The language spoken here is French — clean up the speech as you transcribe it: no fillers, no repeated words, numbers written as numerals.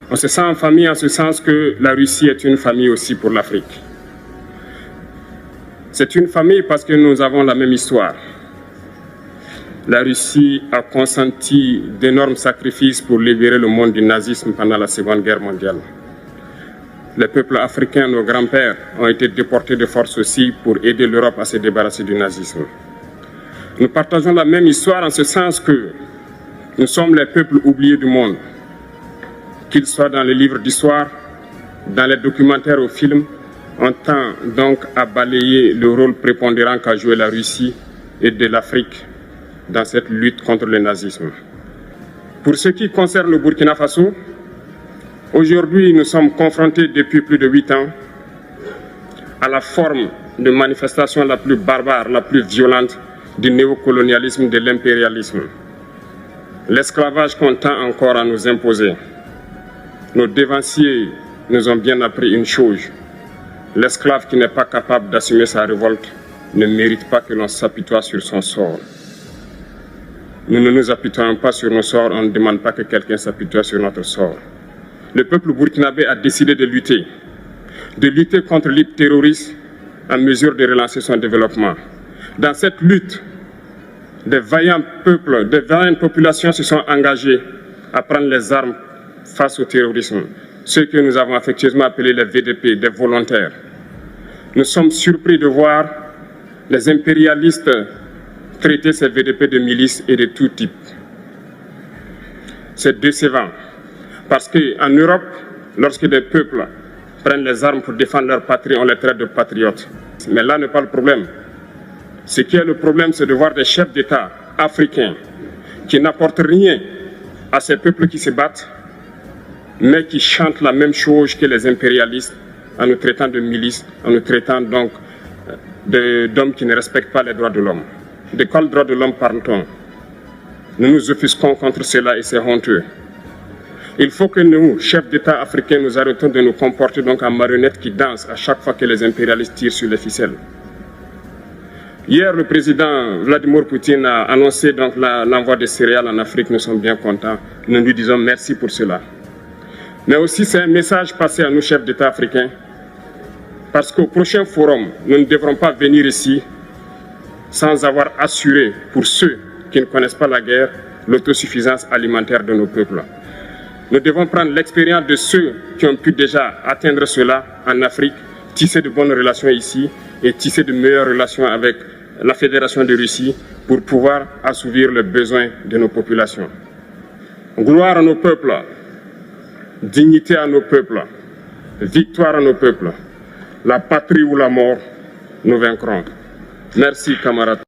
On se sent en famille en ce sens que la Russie est une famille aussi pour l'Afrique. C'est une famille parce que nous avons la même histoire. La Russie a consenti d'énormes sacrifices pour libérer le monde du nazisme pendant la Seconde Guerre mondiale. Les peuples africains, nos grands-pères, ont été déportés de force aussi pour aider l'Europe à se débarrasser du nazisme. Nous partageons la même histoire en ce sens que nous sommes les peuples oubliés du monde, qu'ils soient dans les livres d'histoire, dans les documentaires ou films. On tend donc à balayer le rôle prépondérant qu'a joué la Russie et de l'Afrique dans cette lutte contre le nazisme. Pour ce qui concerne le Burkina Faso, aujourd'hui nous sommes confrontés depuis plus de 8 ans à la forme de manifestation la plus barbare, la plus violente du néocolonialisme, de l'impérialisme. L'esclavage qu'on tend encore à nous imposer. Nos dévanciers nous ont bien appris une chose. L'esclave qui n'est pas capable d'assumer sa révolte ne mérite pas que l'on s'apitoie sur son sort. Nous ne nous apitoyons pas sur nos sorts, on ne demande pas que quelqu'un s'apitoie sur notre sort. Le peuple burkinabé a décidé de lutter contre l'île terroriste en mesure de relancer son développement. Dans cette lutte, des vaillants peuples, des vaillantes populations se sont engagées à prendre les armes face au terrorisme, ceux que nous avons affectueusement appelés les VDP, des volontaires. Nous sommes surpris de voir les impérialistes traiter ces VDP de milices et de tout type. C'est décevant, parce qu'en Europe, lorsque des peuples prennent les armes pour défendre leur patrie, on les traite de patriotes. Mais là n'est pas le problème. Ce qui est le problème, c'est de voir des chefs d'État africains qui n'apportent rien à ces peuples qui se battent, mais qui chantent la même chose que les impérialistes en nous traitant de milices, en nous traitant donc d'hommes qui ne respectent pas les droits de l'homme. De quels droits de l'homme parle-t-on? Nous nous offusquons contre cela et c'est honteux. Il faut que nous, chefs d'État africains, nous arrêtons de nous comporter donc en marionnettes qui dansent à chaque fois que les impérialistes tirent sur les ficelles. Hier, le président Vladimir Poutine a annoncé donc l'envoi de céréales en Afrique. Nous sommes bien contents. Nous lui disons merci pour cela. Mais aussi, c'est un message passé à nous, chefs d'État africains, parce qu'au prochain forum, nous ne devrons pas venir ici sans avoir assuré, pour ceux qui ne connaissent pas la guerre, l'autosuffisance alimentaire de nos peuples. Nous devons prendre l'expérience de ceux qui ont pu déjà atteindre cela en Afrique, tisser de bonnes relations ici et tisser de meilleures relations avec la Fédération de Russie pour pouvoir assouvir les besoins de nos populations. Gloire à nos peuples, dignité à nos peuples, victoire à nos peuples. La patrie ou la mort, nous vaincrons. Merci, camarades.